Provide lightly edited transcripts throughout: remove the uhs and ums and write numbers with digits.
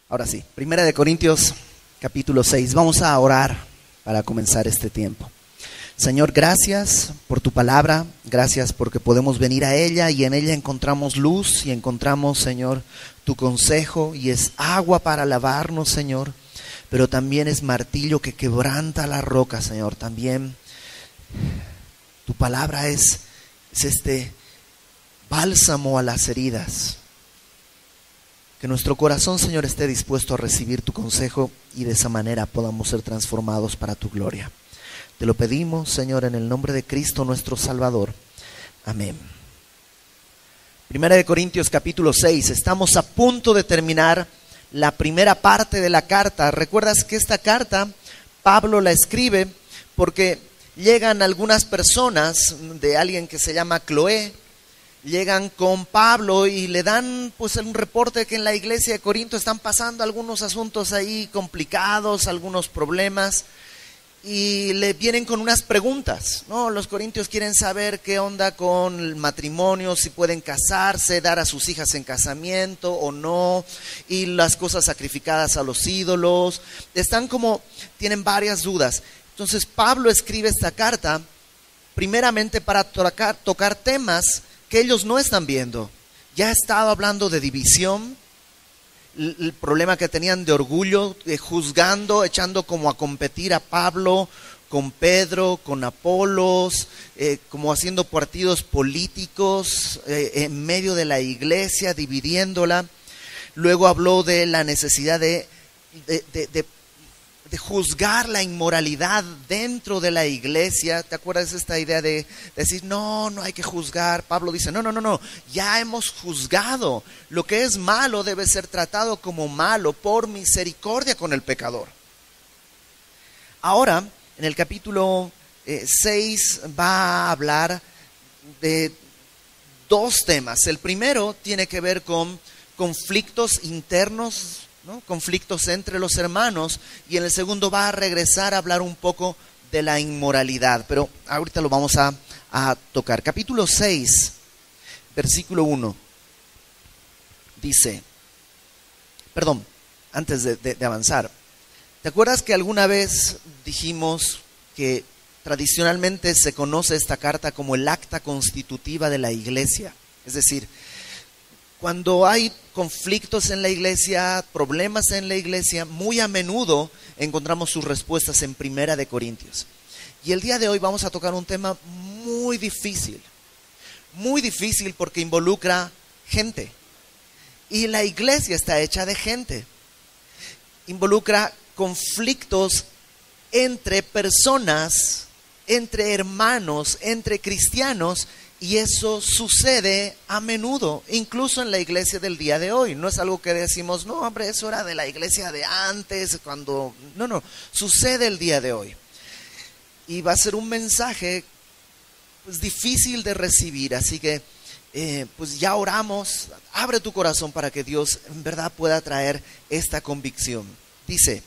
Ahora sí, Primera de Corintios capítulo 6. Vamos a orar para comenzar este tiempo. Señor, gracias por tu palabra, gracias porque podemos venir a ella y en ella encontramos luz y encontramos, Señor, tu consejo y es agua para lavarnos, Señor, pero también es martillo que quebranta la roca, Señor. También tu palabra es este bálsamo a las heridas. Que nuestro corazón, Señor, esté dispuesto a recibir tu consejo y de esa manera podamos ser transformados para tu gloria. Te lo pedimos, Señor, en el nombre de Cristo nuestro Salvador. Amén. Primera de Corintios capítulo 6. Estamos a punto de terminar la primera parte de la carta. ¿Recuerdas que esta carta Pablo la escribe porque llegan algunas personas de alguien que se llama Cloé? Llegan con Pablo y le dan pues un reporte de que en la iglesia de Corinto están pasando algunos asuntos ahí complicados, algunos problemas, y le vienen con unas preguntas, ¿no? Los corintios quieren saber qué onda con el matrimonio, si pueden casarse, dar a sus hijas en casamiento o no, y las cosas sacrificadas a los ídolos. Tienen varias dudas. Entonces Pablo escribe esta carta primeramente para tocar temas que ellos no están viendo. Ya ha estado hablando de división, el problema que tenían de orgullo, juzgando, echando como a competir a Pablo con Pedro, con Apolos, como haciendo partidos políticos en medio de la iglesia, dividiéndola. Luego habló de la necesidad de juzgar la inmoralidad dentro de la iglesia. ¿Te acuerdas de esta idea de decir, no hay que juzgar? Pablo dice, no, ya hemos juzgado. Lo que es malo debe ser tratado como malo por misericordia con el pecador. Ahora, en el capítulo 6 va a hablar de dos temas. El primero tiene que ver con conflictos internos, ¿no? Conflictos entre los hermanos, y en el segundo va a regresar a hablar un poco de la inmoralidad, pero ahorita lo vamos a tocar. Capítulo 6, versículo 1, dice, antes de avanzar, ¿te acuerdas que alguna vez dijimos que tradicionalmente se conoce esta carta como el acta constitutiva de la iglesia? Es decir, cuando hay conflictos en la iglesia, problemas en la iglesia, muy a menudo encontramos sus respuestas en Primera de Corintios. Y el día de hoy vamos a tocar un tema muy difícil porque involucra gente. Y la iglesia está hecha de gente. Involucra conflictos entre personas, entre hermanos, entre cristianos. Y eso sucede a menudo, incluso en la iglesia del día de hoy. No es algo que decimos, no, hombre, eso era de la iglesia de antes, cuando... No, sucede el día de hoy. Y va a ser un mensaje pues difícil de recibir, así que pues ya oramos. Abre tu corazón para que Dios en verdad pueda traer esta convicción. Dice,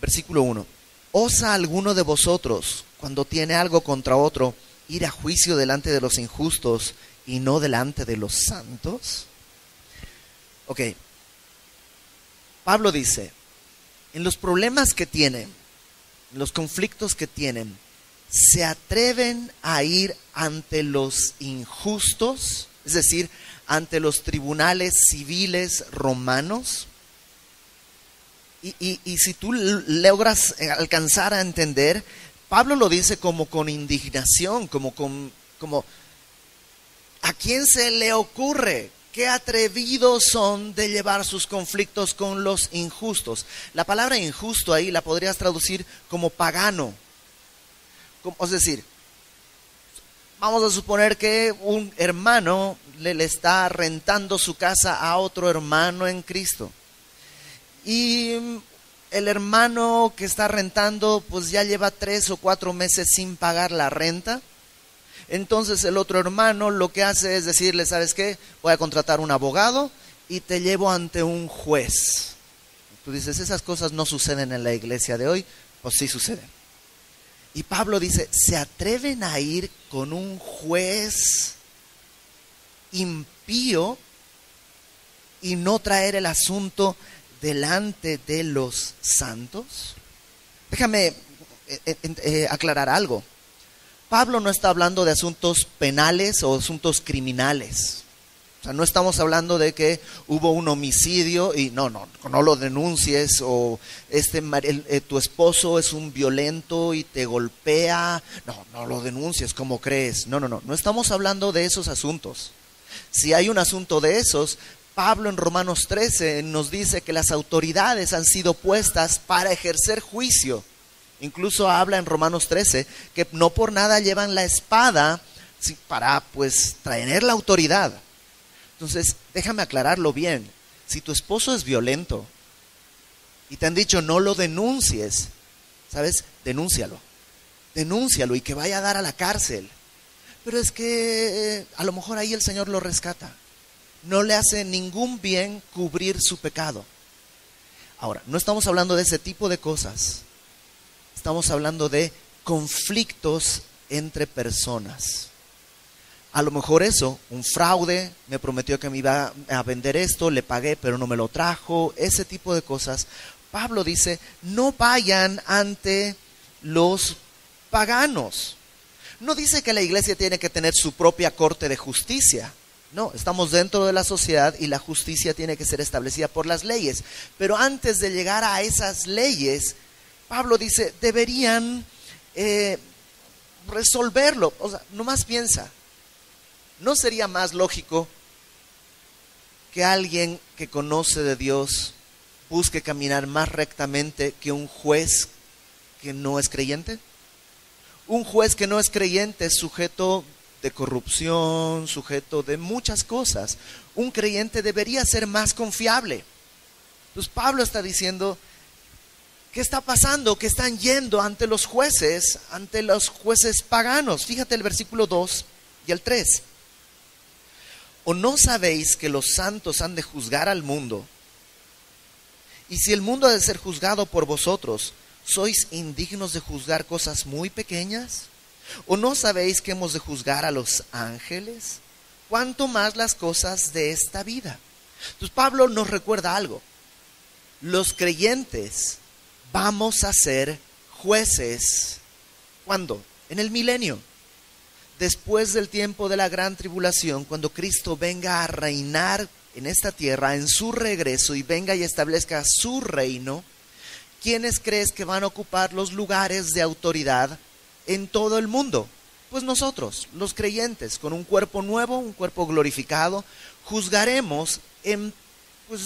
versículo 1, ¿osa alguno de vosotros, cuando tiene algo contra otro, ir a juicio delante de los injustos y no delante de los santos? Ok. Pablo dice, en los problemas que tienen, en los conflictos que tienen, ¿se atreven a ir ante los injustos? Es decir, ante los tribunales civiles romanos. Y si tú logras alcanzar a entender, Pablo lo dice como con indignación, como ¿a quién se le ocurre? ¿Qué atrevidos son de llevar sus conflictos con los injustos? La palabra injusto ahí la podrías traducir como pagano. Es decir, vamos a suponer que un hermano le está rentando su casa a otro hermano en Cristo. Y el hermano que está rentando pues ya lleva 3 o 4 meses sin pagar la renta. Entonces el otro hermano lo que hace es decirle, ¿sabes qué? Voy a contratar un abogado y te llevo ante un juez. Tú dices, esas cosas no suceden en la iglesia de hoy. Pues sí suceden. Y Pablo dice, ¿se atreven a ir con un juez impío y no traer el asunto delante de los santos? Déjame aclarar algo. Pablo no está hablando de asuntos penales o asuntos criminales. O sea, no estamos hablando de que hubo un homicidio y no lo denuncies, o tu esposo es un violento y te golpea, no lo denuncies, ¿cómo crees? No estamos hablando de esos asuntos. Si hay un asunto de esos, Pablo en Romanos 13 nos dice que las autoridades han sido puestas para ejercer juicio. Incluso habla en Romanos 13 que no por nada llevan la espada para pues traer la autoridad. Entonces, déjame aclararlo bien. Si tu esposo es violento y te han dicho no lo denuncies, ¿sabes? Denúncialo y que vaya a dar a la cárcel. Pero es que a lo mejor ahí el Señor lo rescata. No le hace ningún bien cubrir su pecado. Ahora, no estamos hablando de ese tipo de cosas. Estamos hablando de conflictos entre personas. A lo mejor eso, un fraude, me prometió que me iba a vender esto, le pagué pero no me lo trajo, ese tipo de cosas. Pablo dice, no vayan ante los paganos. No dice que la iglesia tiene que tener su propia corte de justicia. No, estamos dentro de la sociedad y la justicia tiene que ser establecida por las leyes. Pero antes de llegar a esas leyes, Pablo dice, deberían resolverlo. O sea, nomás piensa. ¿No sería más lógico que alguien que conoce de Dios busque caminar más rectamente que un juez que no es creyente? Un juez que no es creyente es sujeto de corrupción, sujeto de muchas cosas. Un creyente debería ser más confiable. Entonces Pablo está diciendo, ¿qué está pasando? Que están yendo ante los jueces paganos. Fíjate el versículo 2 y el 3. ¿O no sabéis que los santos han de juzgar al mundo? Y si el mundo ha de ser juzgado por vosotros, ¿sois indignos de juzgar cosas muy pequeñas? ¿O no sabéis que hemos de juzgar a los ángeles? ¿Cuánto más las cosas de esta vida? Entonces Pablo nos recuerda algo. Los creyentes vamos a ser jueces. ¿Cuándo? En el milenio. Después del tiempo de la gran tribulación, cuando Cristo venga a reinar en esta tierra, en su regreso, y venga y establezca su reino, ¿quiénes crees que van a ocupar los lugares de autoridad en todo el mundo? Pues nosotros, los creyentes, con un cuerpo nuevo, un cuerpo glorificado, juzgaremos en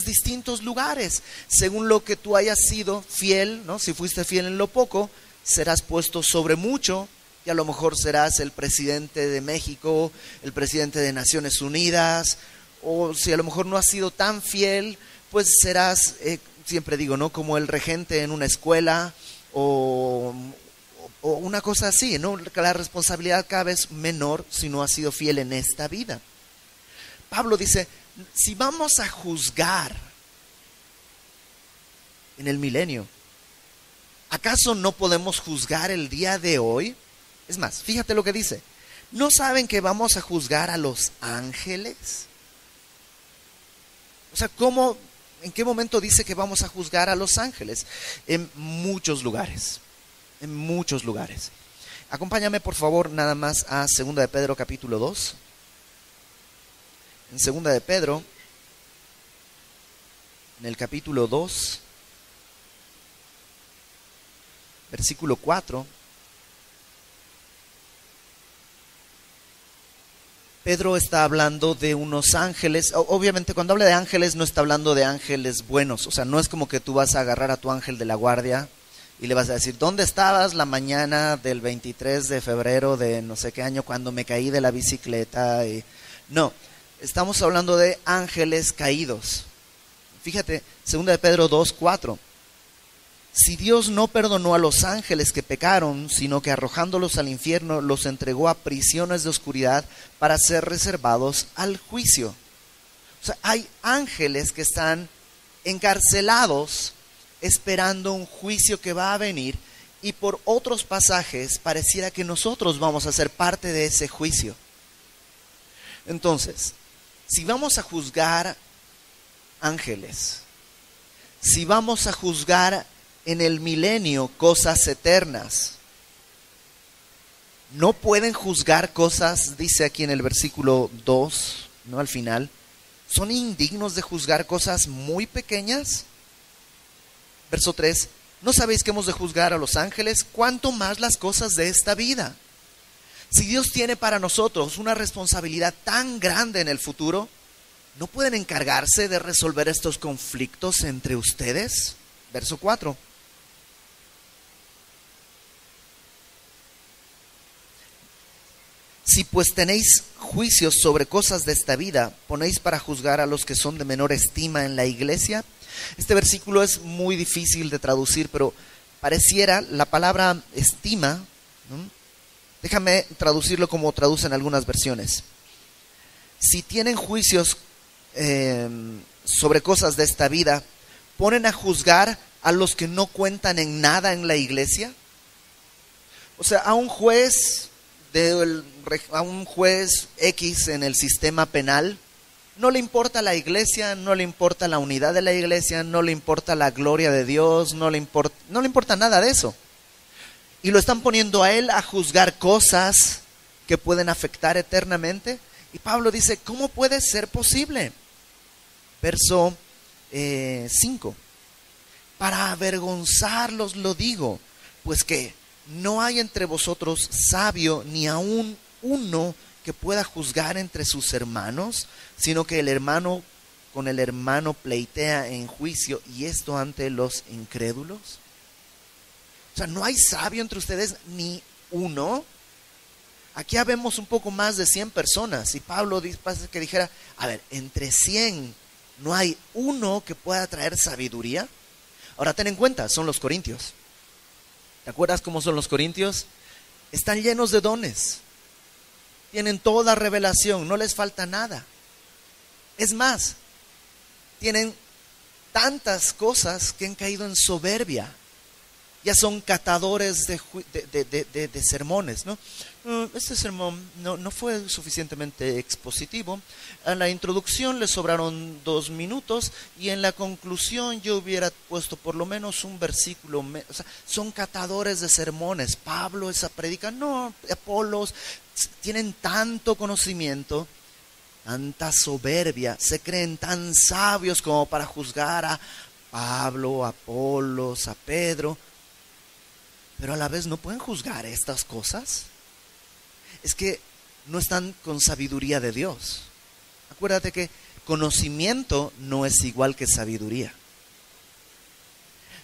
distintos lugares, según lo que tú hayas sido fiel, ¿no? Si fuiste fiel en lo poco, serás puesto sobre mucho, y a lo mejor serás el presidente de México, el presidente de Naciones Unidas, o si a lo mejor no has sido tan fiel, pues serás, siempre digo, ¿no? Como el regente en una escuela, o una cosa así, ¿no? La responsabilidad cada vez menor si no has sido fiel en esta vida. Pablo dice, si vamos a juzgar en el milenio, ¿acaso no podemos juzgar el día de hoy? Es más, fíjate lo que dice. ¿No saben que vamos a juzgar a los ángeles? O sea, ¿en qué momento dice que vamos a juzgar a los ángeles? En muchos lugares. En muchos lugares. Acompáñame por favor nada más a 2 de Pedro capítulo 2. En 2 de Pedro, en el capítulo 2, versículo 4. Pedro está hablando de unos ángeles. Obviamente cuando habla de ángeles no está hablando de ángeles buenos. O sea, no es como que tú vas a agarrar a tu ángel de la guardia y le vas a decir, ¿dónde estabas la mañana del 23 de febrero de no sé qué año cuando me caí de la bicicleta? No, estamos hablando de ángeles caídos. Fíjate, 2 de Pedro 2, 4. Si Dios no perdonó a los ángeles que pecaron, sino que arrojándolos al infierno los entregó a prisiones de oscuridad para ser reservados al juicio. O sea, hay ángeles que están encarcelados esperando un juicio que va a venir, y por otros pasajes pareciera que nosotros vamos a ser parte de ese juicio. Entonces, si vamos a juzgar ángeles, si vamos a juzgar en el milenio cosas eternas, no pueden juzgar cosas, dice aquí en el versículo 2, ¿no? Al final, ¿son indignos de juzgar cosas muy pequeñas? Verso 3, ¿no sabéis que hemos de juzgar a los ángeles? ¿Cuánto más las cosas de esta vida? Si Dios tiene para nosotros una responsabilidad tan grande en el futuro, ¿no pueden encargarse de resolver estos conflictos entre ustedes? Verso 4. Si pues tenéis juicios sobre cosas de esta vida, ¿ponéis para juzgar a los que son de menor estima en la iglesia? Este versículo es muy difícil de traducir, pero pareciera la palabra estima, ¿no? Déjame traducirlo como traducen algunas versiones. Si tienen juicios sobre cosas de esta vida, ¿ponen a juzgar a los que no cuentan en nada en la iglesia? O sea, a un juez X en el sistema penal, no le importa la iglesia, no le importa la unidad de la iglesia, no le importa la gloria de Dios, no le importa nada de eso. Y lo están poniendo a él a juzgar cosas que pueden afectar eternamente. Y Pablo dice, ¿cómo puede ser posible? Verso 5. Para avergonzarlos lo digo, pues que no hay entre vosotros sabio ni aun uno que pueda juzgar entre sus hermanos, sino que el hermano con el hermano pleitea en juicio, y esto ante los incrédulos. O sea, no hay sabio entre ustedes ni uno. Aquí habemos un poco más de 100 personas, y Pablo dice que dijera, a ver, entre 100 no hay uno que pueda traer sabiduría. Ahora ten en cuenta, son los corintios. ¿Te acuerdas cómo son los corintios? Están llenos de dones. Tienen toda revelación, no les falta nada. Es más, tienen tantas cosas que han caído en soberbia. Ya son catadores de sermones, ¿no? Este sermón no fue suficientemente expositivo. En la introducción le sobraron 2 minutos y en la conclusión yo hubiera puesto por lo menos un versículo. O sea, son catadores de sermones. Pablo, esa predica, no, Apolos, tienen tanto conocimiento, tanta soberbia, se creen tan sabios como para juzgar a Pablo, a Apolos, a Pedro. Pero a la vez no pueden juzgar estas cosas. Es que no están con sabiduría de Dios. Acuérdate que conocimiento no es igual que sabiduría.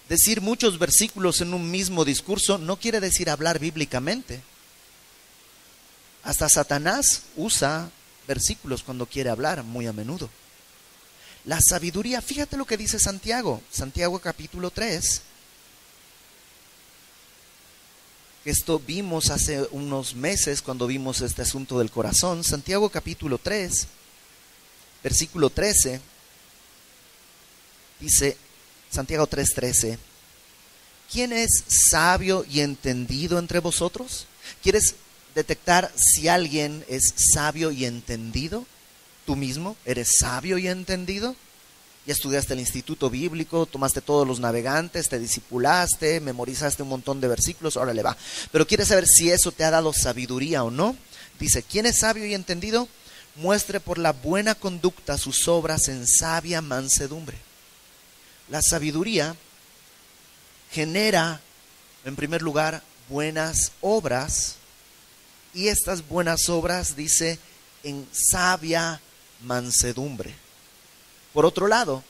Decir muchos versículos en un mismo discurso no quiere decir hablar bíblicamente. Hasta Satanás usa versículos cuando quiere hablar, muy a menudo. La sabiduría, fíjate lo que dice Santiago. Santiago capítulo 3. Esto vimos hace unos meses cuando vimos este asunto del corazón. Santiago capítulo 3, versículo 13, dice, Santiago 3:13, ¿quién es sabio y entendido entre vosotros? ¿Quieres detectar si alguien es sabio y entendido? ¿Tú mismo eres sabio y entendido? Ya estudiaste el instituto bíblico, tomaste todos los navegantes, te discipulaste, memorizaste un montón de versículos, órale va. Pero quieres saber si eso te ha dado sabiduría o no. Dice, ¿quién es sabio y entendido? Muestre por la buena conducta sus obras en sabia mansedumbre. La sabiduría genera, en primer lugar, buenas obras. Y estas buenas obras, dice, en sabia mansedumbre. Por otro lado,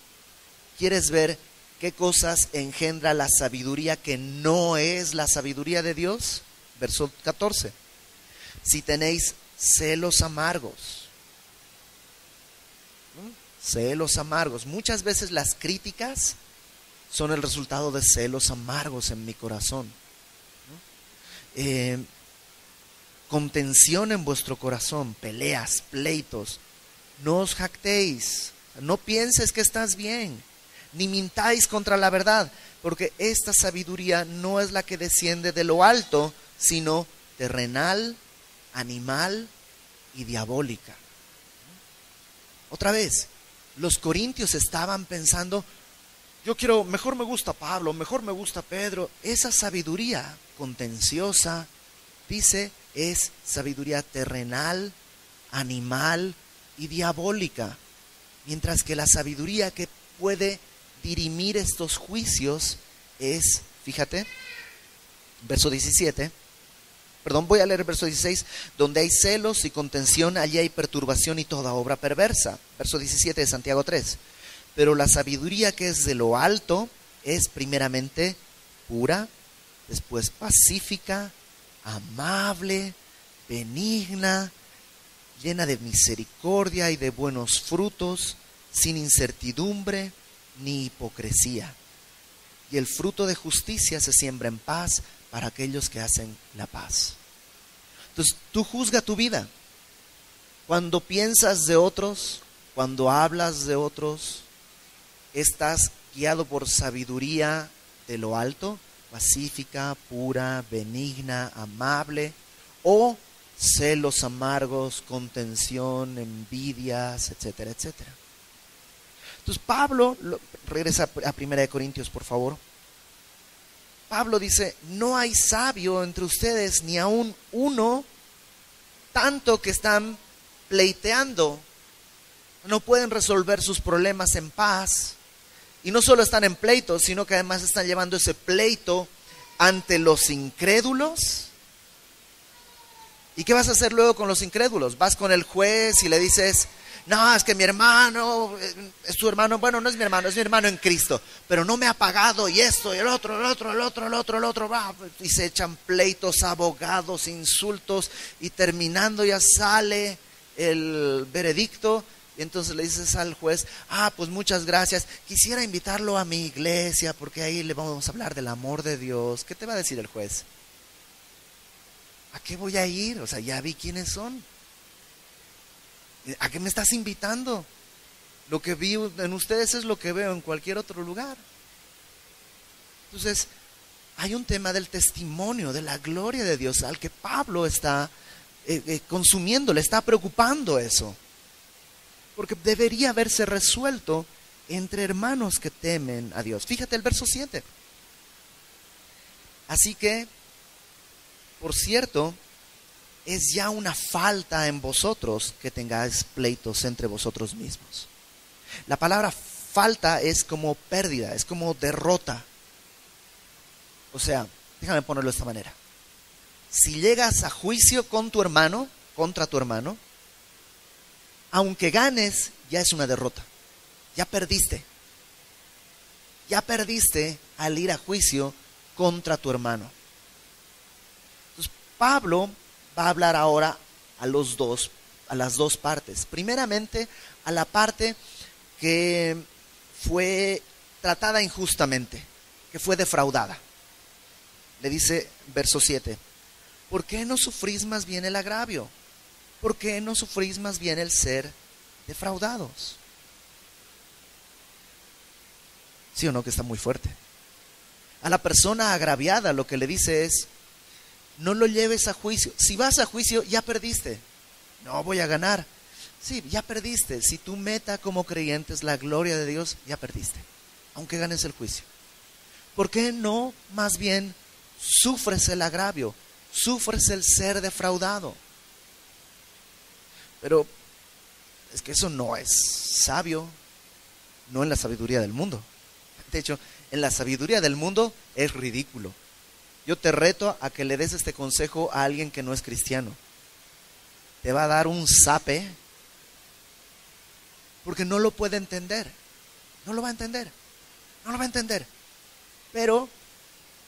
¿quieres ver qué cosas engendra la sabiduría que no es la sabiduría de Dios? Verso 14. Si tenéis celos amargos. Celos amargos. Muchas veces las críticas son el resultado de celos amargos en mi corazón. Contención en vuestro corazón, peleas, pleitos. No os jactéis. No pienses que estás bien, ni mintáis contra la verdad, porque esta sabiduría no es la que desciende de lo alto, sino terrenal, animal y diabólica. Otra vez, los corintios estaban pensando, mejor me gusta Pablo, mejor me gusta Pedro. Esa sabiduría contenciosa, dice, es sabiduría terrenal, animal y diabólica. Mientras que la sabiduría que puede dirimir estos juicios es, fíjate, verso 17, perdón, voy a leer el verso 16, donde hay celos y contención, allí hay perturbación y toda obra perversa. Verso 17 de Santiago 3. Pero la sabiduría que es de lo alto es primeramente pura, después pacífica, amable, benigna, llena de misericordia y de buenos frutos, sin incertidumbre ni hipocresía. Y el fruto de justicia se siembra en paz para aquellos que hacen la paz. Entonces, tú juzga tu vida. Cuando piensas de otros, cuando hablas de otros, ¿estás guiado por sabiduría de lo alto, pacífica, pura, benigna, amable, o celos amargos, contención, envidias, etcétera, etcétera? Entonces Pablo, regresa a 1 Corintios, por favor. Pablo dice, no hay sabio entre ustedes, ni aún uno, tanto que están pleiteando, no pueden resolver sus problemas en paz. Y no solo están en pleitos, sino que además están llevando ese pleito ante los incrédulos. ¿Y qué vas a hacer luego con los incrédulos? Vas con el juez y le dices, no, es que mi hermano, es tu hermano, bueno, no es mi hermano en Cristo, pero no me ha pagado, y esto, y el otro, y se echan pleitos, abogados, insultos, y terminando ya sale el veredicto. Y entonces le dices al juez, pues muchas gracias, quisiera invitarlo a mi iglesia porque ahí le vamos a hablar del amor de Dios. ¿Qué te va a decir el juez? ¿A qué voy a ir? O sea, ya vi quiénes son. ¿A qué me estás invitando? Lo que vi en ustedes es lo que veo en cualquier otro lugar. Entonces, hay un tema del testimonio, de la gloria de Dios, al que Pablo está consumiendo, le está preocupando eso. Porque debería haberse resuelto entre hermanos que temen a Dios. Fíjate el verso 7. Así que, por cierto, es ya una falta en vosotros que tengáis pleitos entre vosotros mismos. La palabra falta es como pérdida, es como derrota. O sea, déjame ponerlo de esta manera. Si llegas a juicio con tu hermano, contra tu hermano, aunque ganes, ya es una derrota. Ya perdiste. Ya perdiste al ir a juicio contra tu hermano. Entonces, Pablo va a hablar ahora a las dos partes. Primeramente, a la parte que fue tratada injustamente, que fue defraudada. Le dice, verso 7, ¿por qué no sufrís más bien el agravio? ¿Por qué no sufrís más bien el ser defraudados? ¿Sí o no? Que está muy fuerte. A la persona agraviada lo que le dice es, no lo lleves a juicio. Si vas a juicio, ya perdiste. No voy a ganar. Sí, ya perdiste. Si tu meta como creyente es la gloria de Dios, ya perdiste, aunque ganes el juicio. ¿Por qué no más bien sufres el agravio? Sufres el ser defraudado. Pero es que eso no es sabio, no en la sabiduría del mundo. De hecho, en la sabiduría del mundo es ridículo. Yo te reto a que le des este consejo a alguien que no es cristiano. Te va a dar un zape porque no lo puede entender. No lo va a entender. No lo va a entender. Pero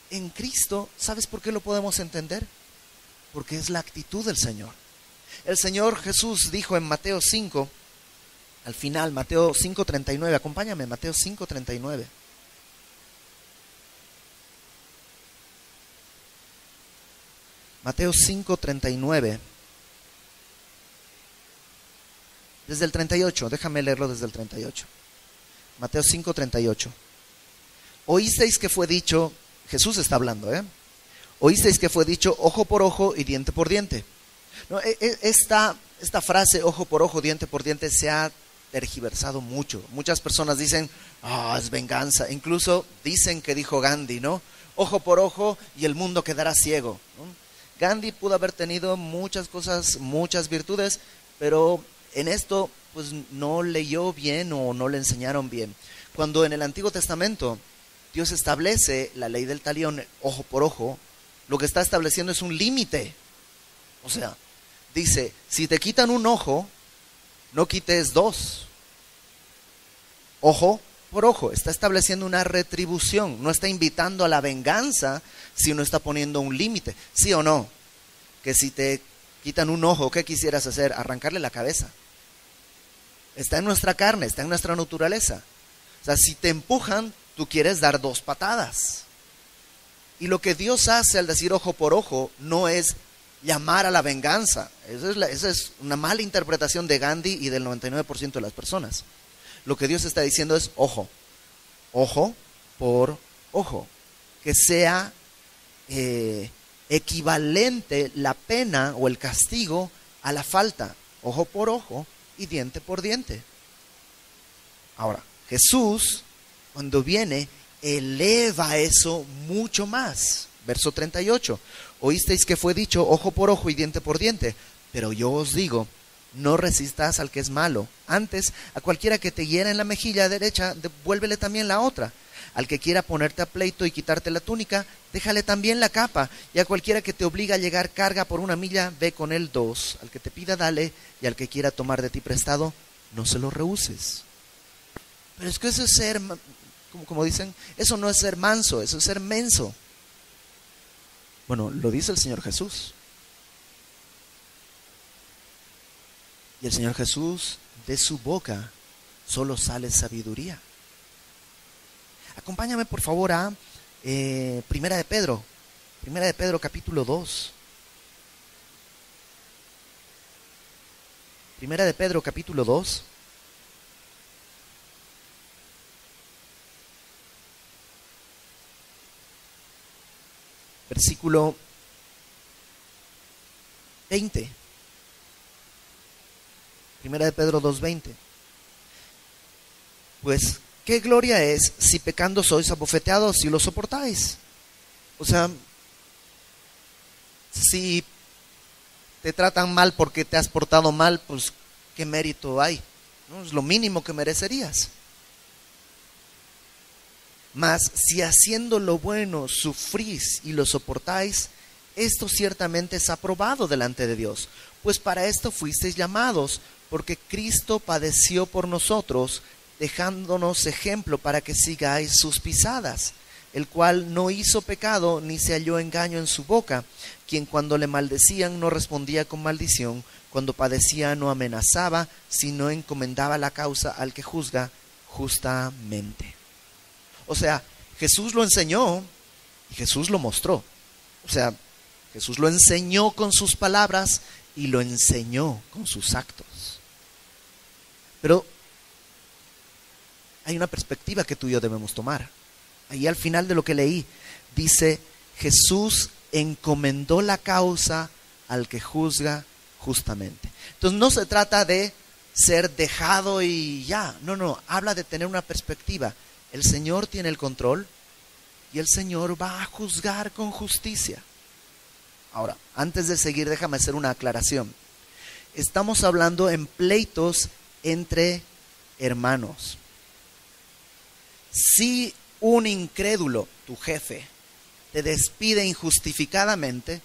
en Cristo, ¿sabes por qué lo podemos entender? Porque es la actitud del Señor. El Señor Jesús dijo en Mateo 5, al final, Mateo 5:39, acompáñame, Mateo 5:39. Mateo 5:39. Desde el 38, déjame leerlo desde el 38. Mateo 5:38. Oísteis que fue dicho, Jesús está hablando, oísteis que fue dicho ojo por ojo y diente por diente. No, esta frase ojo por ojo, diente por diente se ha tergiversado mucho. Muchas personas dicen, es venganza. Incluso dicen que dijo Gandhi, ¿no? Ojo por ojo y el mundo quedará ciego, ¿no? Gandhi pudo haber tenido muchas cosas, muchas virtudes, pero en esto pues no leyó bien o no le enseñaron bien. Cuando en el Antiguo Testamento Dios establece la ley del talión, ojo por ojo, lo que está estableciendo es un límite. O sea, dice, si te quitan un ojo, no quites dos. Ojo por ojo, está estableciendo una retribución, no está invitando a la venganza, sino está poniendo un límite. ¿Sí o no? Que si te quitan un ojo, ¿qué quisieras hacer? Arrancarle la cabeza. Está en nuestra carne, está en nuestra naturaleza. O sea, si te empujan, tú quieres dar dos patadas. Y lo que Dios hace al decir ojo por ojo no es llamar a la venganza. Esa es una mala interpretación de Gandhi y del 99% de las personas. Lo que Dios está diciendo es ojo por ojo. Que sea equivalente la pena o el castigo a la falta. Ojo por ojo y diente por diente. Ahora, Jesús, cuando viene, eleva eso mucho más. Verso 38. Oísteis que fue dicho ojo por ojo y diente por diente, pero yo os digo, no resistas al que es malo. Antes, a cualquiera que te hiera en la mejilla derecha, devuélvele también la otra. Al que quiera ponerte a pleito y quitarte la túnica, déjale también la capa. Y a cualquiera que te obliga a llegar carga por 1 milla, ve con él 2. Al que te pida, dale, y al que quiera tomar de ti prestado, no se lo rehuses. Pero es que eso es ser, como dicen, eso no es ser manso, eso es ser menso. Bueno, lo dice el Señor Jesús. Y el Señor Jesús, de su boca solo sale sabiduría. Acompáñame por favor a Primera de Pedro capítulo 2. Primera de Pedro capítulo 2. Versículo 20. Primera de Pedro 2:20. Pues, ¿qué gloria es si pecando sois abofeteados y lo soportáis? O sea, si te tratan mal porque te has portado mal, pues, ¿qué mérito hay? ¿No? Es lo mínimo que merecerías. Mas si haciendo lo bueno sufrís y lo soportáis, esto ciertamente es aprobado delante de Dios. Pues para esto fuisteis llamados, porque Cristo padeció por nosotros, dejándonos ejemplo para que sigáis sus pisadas, el cual no hizo pecado ni se halló engaño en su boca, quien cuando le maldecían no respondía con maldición, cuando padecía no amenazaba, sino encomendaba la causa al que juzga justamente. O sea, Jesús lo enseñó y Jesús lo mostró. O sea, Jesús lo enseñó con sus palabras y lo enseñó con sus actos. Pero hay una perspectiva que tú y yo debemos tomar. Ahí al final de lo que leí, dice, Jesús encomendó la causa al que juzga justamente. Entonces no se trata de ser dejado y ya. No, habla de tener una perspectiva. El Señor tiene el control y el Señor va a juzgar con justicia. Ahora, antes de seguir, déjame hacer una aclaración. Estamos hablando en pleitos entre hermanos. Si un incrédulo, tu jefe, te despide injustificadamente,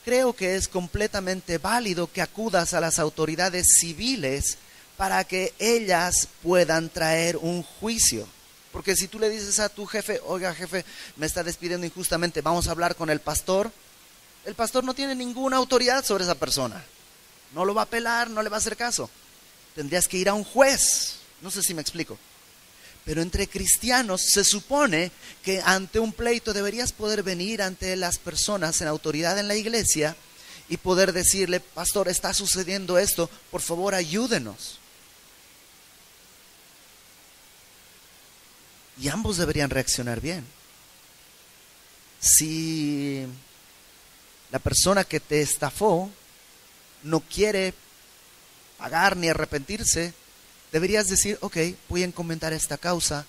creo que es completamente válido que acudas a las autoridades civiles para que ellas puedan traer un juicio. Porque si tú le dices a tu jefe, oiga jefe, me está despidiendo injustamente, vamos a hablar con el pastor no tiene ninguna autoridad sobre esa persona. No lo va a apelar, no le va a hacer caso. Tendrías que ir a un juez. No sé si me explico. Pero entre cristianos se supone que ante un pleito deberías poder venir ante las personas en autoridad en la iglesia y poder decirle, pastor, está sucediendo esto, por favor ayúdenos. Y ambos deberían reaccionar bien. Si la persona que te estafó no quiere pagar ni arrepentirse, deberías decir, ok, voy a encomendar esta causa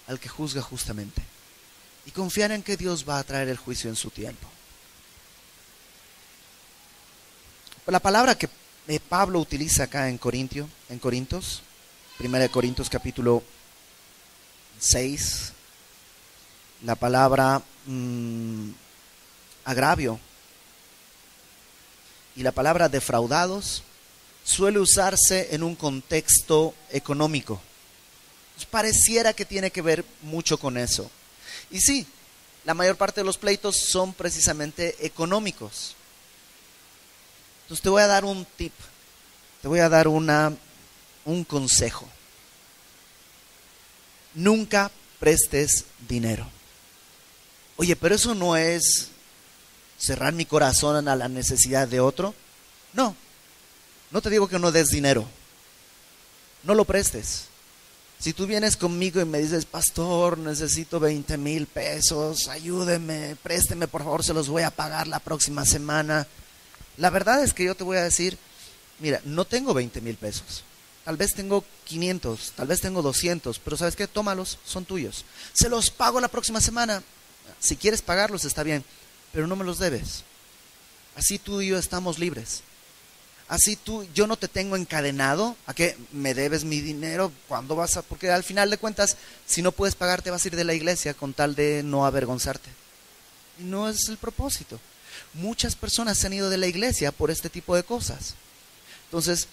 al que juzga justamente. Y confiar en que Dios va a traer el juicio en su tiempo. La palabra que Pablo utiliza acá en Corintios, 1 Corintios capítulo 6, la palabra agravio y la palabra defraudados suele usarse en un contexto económico. Pues pareciera que tiene que ver mucho con eso. Y sí, la mayor parte de los pleitos son precisamente económicos. Entonces te voy a dar un tip, te voy a dar un consejo. Nunca prestes dinero. Oye, pero eso no es cerrar mi corazón a la necesidad de otro. No, no te digo que no des dinero. No lo prestes. Si tú vienes conmigo y me dices, pastor, necesito 20,000 pesos, ayúdeme, présteme por favor, se los voy a pagar la próxima semana. La verdad es que yo te voy a decir, mira, no tengo 20,000 pesos. Tal vez tengo 500, tal vez tengo 200, pero ¿sabes qué? Tómalos, son tuyos. Se los pago la próxima semana. Si quieres pagarlos está bien, pero no me los debes. Así tú y yo estamos libres. Así yo no te tengo encadenado a que me debes mi dinero cuando vas a... Porque al final de cuentas, si no puedes pagar, te vas a ir de la iglesia con tal de no avergonzarte. Y no es el propósito. Muchas personas se han ido de la iglesia por este tipo de cosas. Entonces,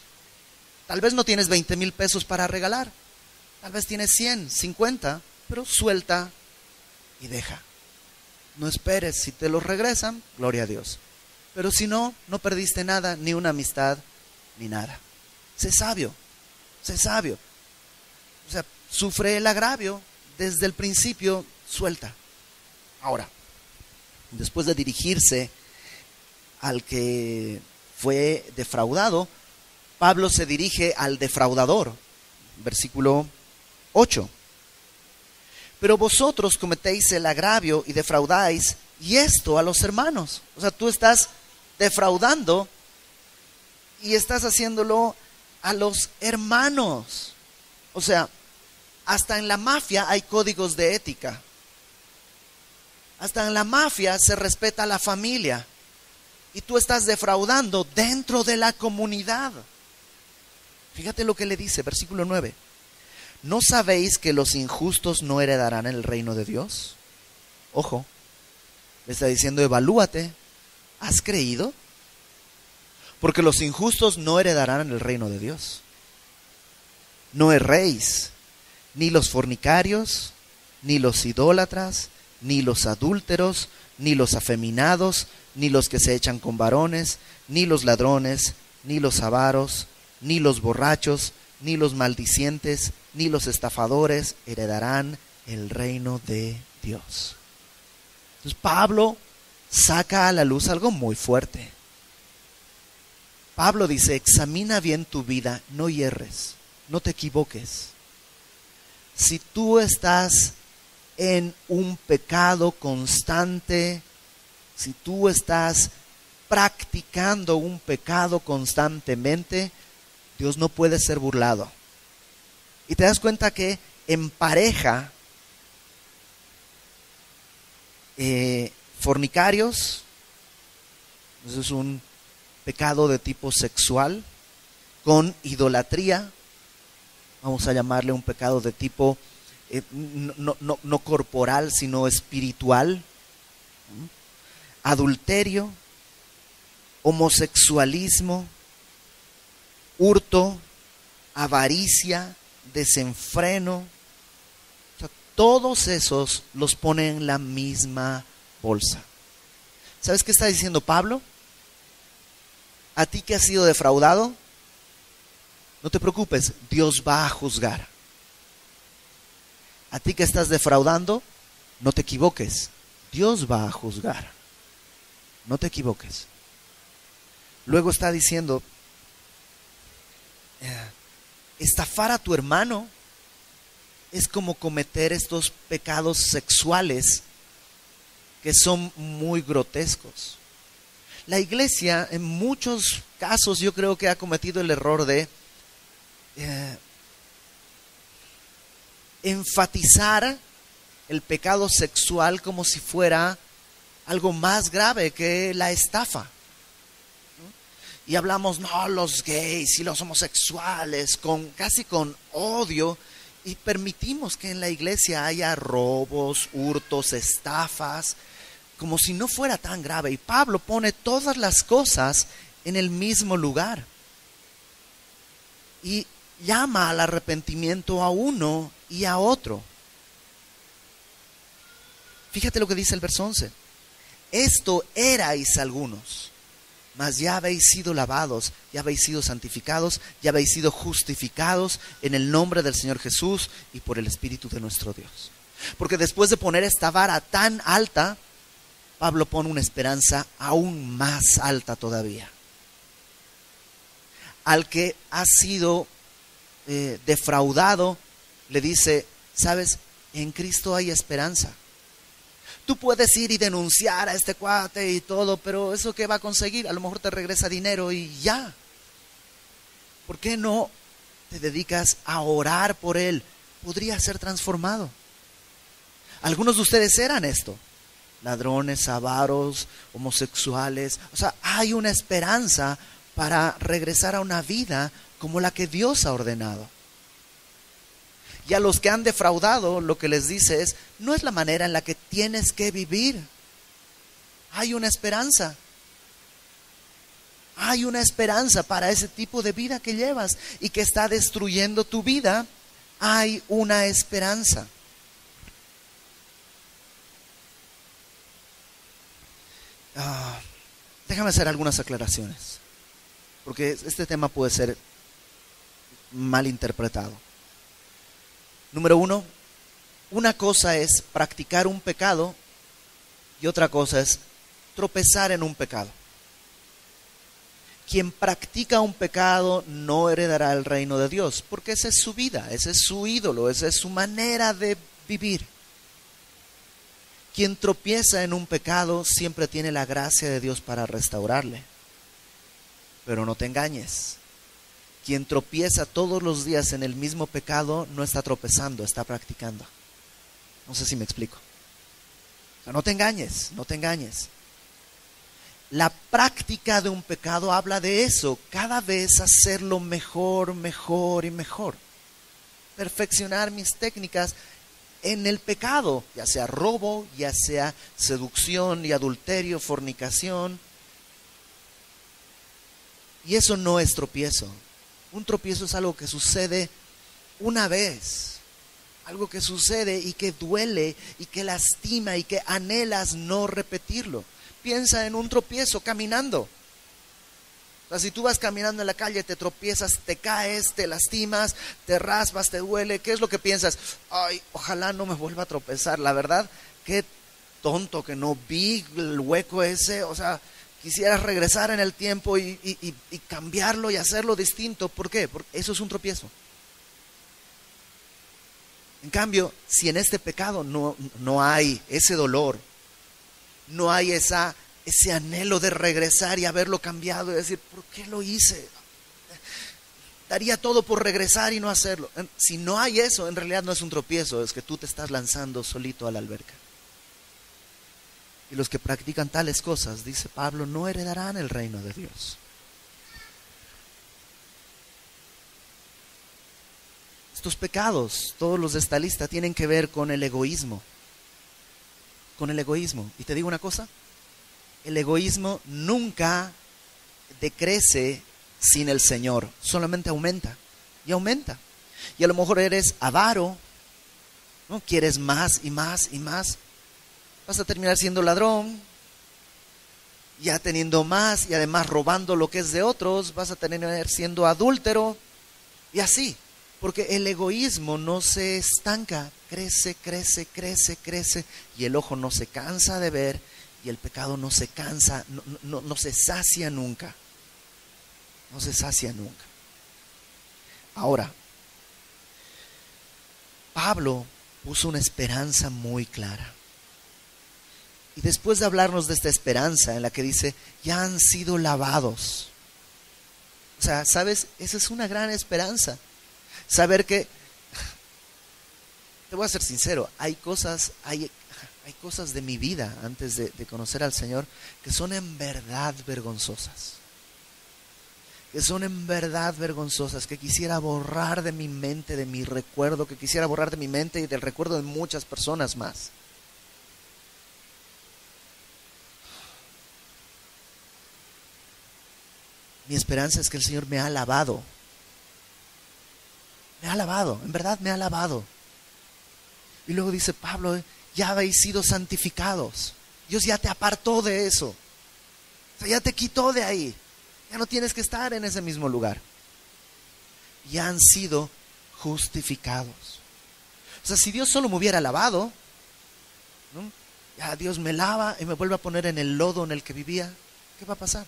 tal vez no tienes 20,000 pesos para regalar. Tal vez tienes 100, 50, pero suelta y deja. No esperes, si te los regresan, gloria a Dios. Pero si no, no perdiste nada, ni una amistad, ni nada. Sé sabio, sé sabio. O sea, sufre el agravio, desde el principio, suelta. Ahora, después de dirigirse al que fue defraudado, Pablo se dirige al defraudador. Versículo 8. Pero vosotros cometéis el agravio y defraudáis, y esto a los hermanos. O sea, tú estás defraudando y estás haciéndolo a los hermanos. O sea, hasta en la mafia hay códigos de ética. Hasta en la mafia se respeta a la familia. Y tú estás defraudando dentro de la comunidad. Fíjate lo que le dice, versículo 9. ¿No sabéis que los injustos no heredarán el reino de Dios? Ojo, le está diciendo, evalúate. ¿Has creído? Porque los injustos no heredarán el reino de Dios. No erréis, ni los fornicarios, ni los idólatras, ni los adúlteros, ni los afeminados, ni los que se echan con varones, ni los ladrones, ni los avaros, ni los borrachos, ni los maldicientes, ni los estafadores heredarán el reino de Dios. Entonces Pablo saca a la luz algo muy fuerte. Pablo dice, examina bien tu vida, no hierres, no te equivoques. Si tú estás en un pecado constante, si tú estás practicando un pecado constantemente, Dios no puede ser burlado. Y te das cuenta que en pareja, fornicarios, eso es un pecado de tipo sexual, con idolatría, vamos a llamarle un pecado de tipo no corporal, sino espiritual, adulterio, homosexualismo, hurto, avaricia, desenfreno. O sea, todos esos los pone en la misma bolsa. ¿Sabes qué está diciendo Pablo? A ti que has sido defraudado, no te preocupes, Dios va a juzgar. A ti que estás defraudando, no te equivoques, Dios va a juzgar. No te equivoques. Luego está diciendo, estafar a tu hermano es como cometer estos pecados sexuales que son muy grotescos. La iglesia en muchos casos yo creo que ha cometido el error de enfatizar el pecado sexual como si fuera algo más grave que la estafa, ¿no? Y hablamos, no, los gays y los homosexuales, casi con odio, y permitimos que en la iglesia haya robos, hurtos, estafas, como si no fuera tan grave. Y Pablo pone todas las cosas en el mismo lugar y llama al arrepentimiento a uno y a otro. Fíjate lo que dice el verso 11. Esto erais algunos, mas ya habéis sido lavados, ya habéis sido santificados, ya habéis sido justificados en el nombre del Señor Jesús y por el Espíritu de nuestro Dios. Porque después de poner esta vara tan alta, Pablo pone una esperanza aún más alta todavía. Al que ha sido defraudado, le dice, ¿sabes? En Cristo hay esperanza. Tú puedes ir y denunciar a este cuate y todo, pero ¿eso qué va a conseguir? A lo mejor te regresa dinero y ya. ¿Por qué no te dedicas a orar por él? Podría ser transformado. Algunos de ustedes eran esto: ladrones, avaros, homosexuales. O sea, hay una esperanza para regresar a una vida como la que Dios ha ordenado. Y a los que han defraudado, lo que les dice es, no es la manera en la que tienes que vivir. Hay una esperanza. Hay una esperanza para ese tipo de vida que llevas y que está destruyendo tu vida. Hay una esperanza. Déjame hacer algunas aclaraciones, porque este tema puede ser mal interpretado. Número uno, una cosa es practicar un pecado y otra cosa es tropezar en un pecado. Quien practica un pecado no heredará el reino de Dios, porque esa es su vida, ese es su ídolo, esa es su manera de vivir. Quien tropieza en un pecado siempre tiene la gracia de Dios para restaurarle. Pero no te engañes. Quien tropieza todos los días en el mismo pecado no está tropezando, está practicando. No sé si me explico. O sea, no te engañes, no te engañes. La práctica de un pecado habla de eso, cada vez hacerlo mejor, mejor y mejor. Perfeccionar mis técnicas en el pecado, ya sea robo, ya sea seducción y adulterio, fornicación. Y eso no es tropiezo. Un tropiezo es algo que sucede una vez, algo que sucede y que duele y que lastima y que anhelas no repetirlo. Piensa en un tropiezo caminando. O sea, si tú vas caminando en la calle, te tropiezas, te caes, te lastimas, te raspas, te duele, ¿qué es lo que piensas? Ay, ojalá no me vuelva a tropezar. La verdad, qué tonto que no vi el hueco ese. O sea, quisieras regresar en el tiempo y cambiarlo y hacerlo distinto. ¿Por qué? Porque eso es un tropiezo. En cambio, si en este pecado no hay ese dolor, no hay ese anhelo de regresar y haberlo cambiado y decir, ¿por qué lo hice? Daría todo por regresar y no hacerlo. Si no hay eso, en realidad no es un tropiezo, es que tú te estás lanzando solito a la alberca. Y los que practican tales cosas, dice Pablo, no heredarán el reino de Dios. Estos pecados, todos los de esta lista, tienen que ver con el egoísmo. Con el egoísmo. Y te digo una cosa, el egoísmo nunca decrece sin el Señor, solamente aumenta y aumenta. Y a lo mejor eres avaro, ¿no? Quieres más y más y más. Vas a terminar siendo ladrón, ya teniendo más y además robando lo que es de otros. Vas a terminar siendo adúltero y así. Porque el egoísmo no se estanca, crece, crece, crece, crece. Y el ojo no se cansa de ver y el pecado no se cansa, no se sacia nunca. No se sacia nunca. Ahora, Pablo puso una esperanza muy clara. Y después de hablarnos de esta esperanza en la que dice, ya han sido lavados. O sea, ¿sabes? Esa es una gran esperanza. Saber que te voy a ser sincero, hay cosas de mi vida antes de conocer al Señor que son en verdad vergonzosas. Que son en verdad vergonzosas, que quisiera borrar de mi mente, de mi recuerdo, que quisiera borrar de mi mente y del recuerdo de muchas personas más. Mi esperanza es que el Señor me ha lavado. Me ha lavado, en verdad me ha lavado. Y luego dice Pablo, ya habéis sido santificados. Dios ya te apartó de eso. O sea, ya te quitó de ahí. Ya no tienes que estar en ese mismo lugar. Ya han sido justificados. O sea, si Dios solo me hubiera lavado, ¿no? Ya Dios me lava y me vuelve a poner en el lodo en el que vivía, ¿qué va a pasar?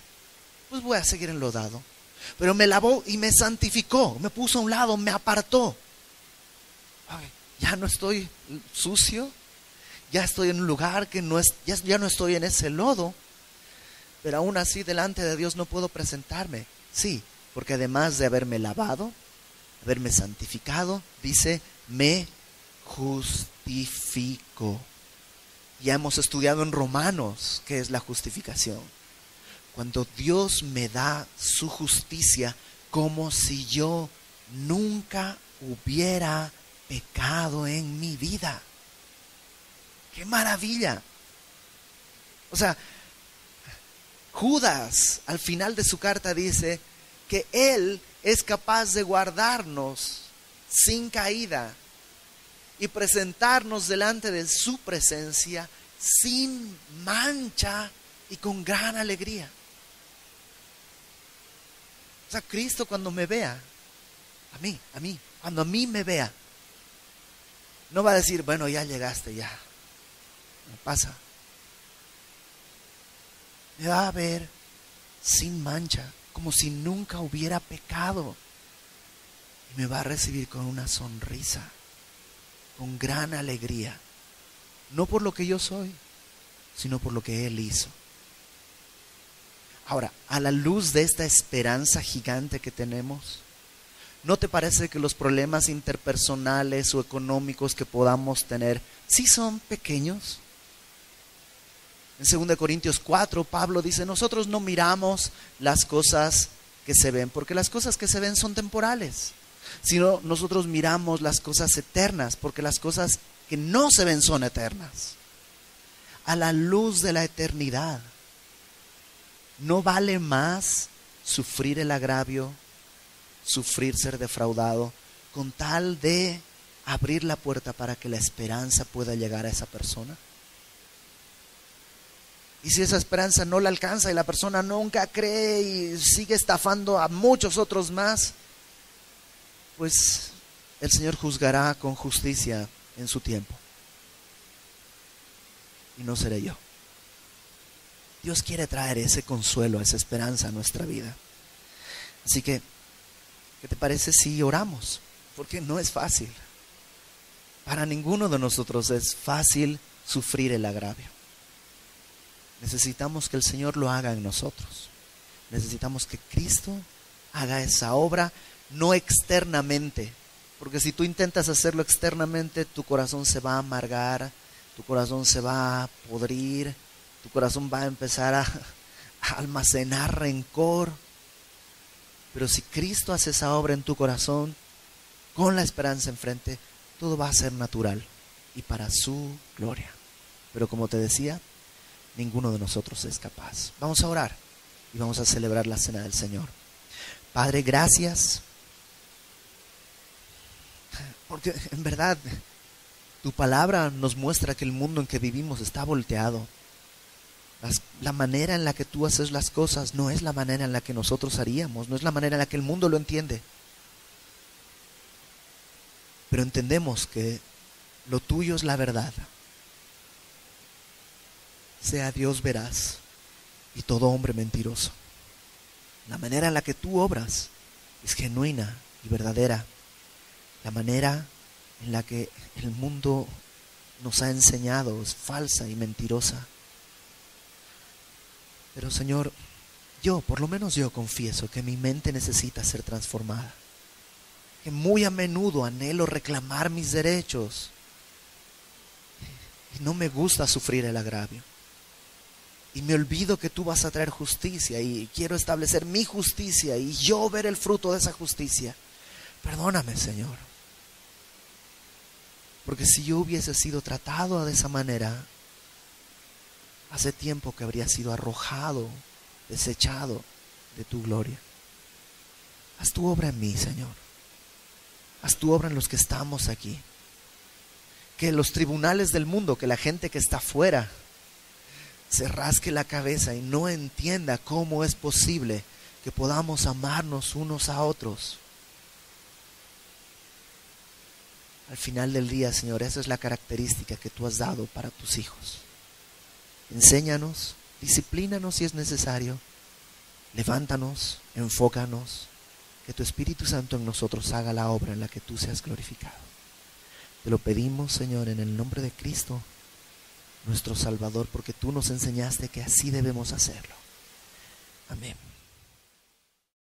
Pues voy a seguir enlodado. Pero me lavó y me santificó, me puso a un lado, me apartó. Ay, ya no estoy sucio, ya estoy en un lugar que no es, ya no estoy en ese lodo, pero aún así delante de Dios no puedo presentarme. Sí, porque además de haberme lavado, haberme santificado, dice, me justifico. Ya hemos estudiado en Romanos qué es la justificación. Cuando Dios me da su justicia como si yo nunca hubiera pecado en mi vida. ¡Qué maravilla! O sea, Judas al final de su carta dice que Él es capaz de guardarnos sin caída y presentarnos delante de su presencia sin mancha y con gran alegría. O sea, Cristo cuando me vea, cuando a mí me vea, no va a decir, bueno, ya llegaste, ya, no pasa. Me va a ver sin mancha, como si nunca hubiera pecado. Y me va a recibir con una sonrisa, con gran alegría. No por lo que yo soy, sino por lo que Él hizo. Ahora, a la luz de esta esperanza gigante que tenemos, ¿no te parece que los problemas interpersonales o económicos que podamos tener sí son pequeños? En 2 Corintios 4, Pablo dice, nosotros no miramos las cosas que se ven, porque las cosas que se ven son temporales, sino nosotros miramos las cosas eternas, porque las cosas que no se ven son eternas. A la luz de la eternidad, ¿no vale más sufrir el agravio, sufrir ser defraudado, con tal de abrir la puerta para que la esperanza pueda llegar a esa persona? Y si esa esperanza no la alcanza y la persona nunca cree y sigue estafando a muchos otros más, pues el Señor juzgará con justicia en su tiempo. Y no seré yo. Dios quiere traer ese consuelo, esa esperanza a nuestra vida. Así que, ¿qué te parece si oramos? Porque no es fácil. Para ninguno de nosotros es fácil sufrir el agravio. Necesitamos que el Señor lo haga en nosotros. Necesitamos que Cristo haga esa obra, no externamente. Porque si tú intentas hacerlo externamente, tu corazón se va a amargar, tu corazón se va a podrir, tu corazón va a empezar a almacenar rencor. Pero si Cristo hace esa obra en tu corazón, con la esperanza enfrente, todo va a ser natural y para su gloria. Pero como te decía, ninguno de nosotros es capaz. Vamos a orar y vamos a celebrar la cena del Señor. Padre, gracias, porque en verdad tu palabra nos muestra que el mundo en que vivimos está volteado. La manera en la que tú haces las cosas no es la manera en la que nosotros haríamos, no es la manera en la que el mundo lo entiende. Pero entendemos que lo tuyo es la verdad. Sea Dios veraz y todo hombre mentiroso. La manera en la que tú obras es genuina y verdadera. La manera en la que el mundo nos ha enseñado es falsa y mentirosa. Pero Señor, por lo menos yo confieso que mi mente necesita ser transformada. Que muy a menudo anhelo reclamar mis derechos, y no me gusta sufrir el agravio. Y me olvido que tú vas a traer justicia y quiero establecer mi justicia y yo ver el fruto de esa justicia. Perdóname, Señor. Porque si yo hubiese sido tratado de esa manera, hace tiempo que habría sido arrojado, desechado de tu gloria. Haz tu obra en mí, Señor. Haz tu obra en los que estamos aquí. Que los tribunales del mundo, que la gente que está afuera, se rasque la cabeza y no entienda cómo es posible que podamos amarnos unos a otros. Al final del día, Señor, esa es la característica que tú has dado para tus hijos. Enséñanos, disciplínanos si es necesario, levántanos, enfócanos, que tu Espíritu Santo en nosotros haga la obra en la que tú seas glorificado. Te lo pedimos, Señor, en el nombre de Cristo, nuestro Salvador, porque tú nos enseñaste que así debemos hacerlo. Amén.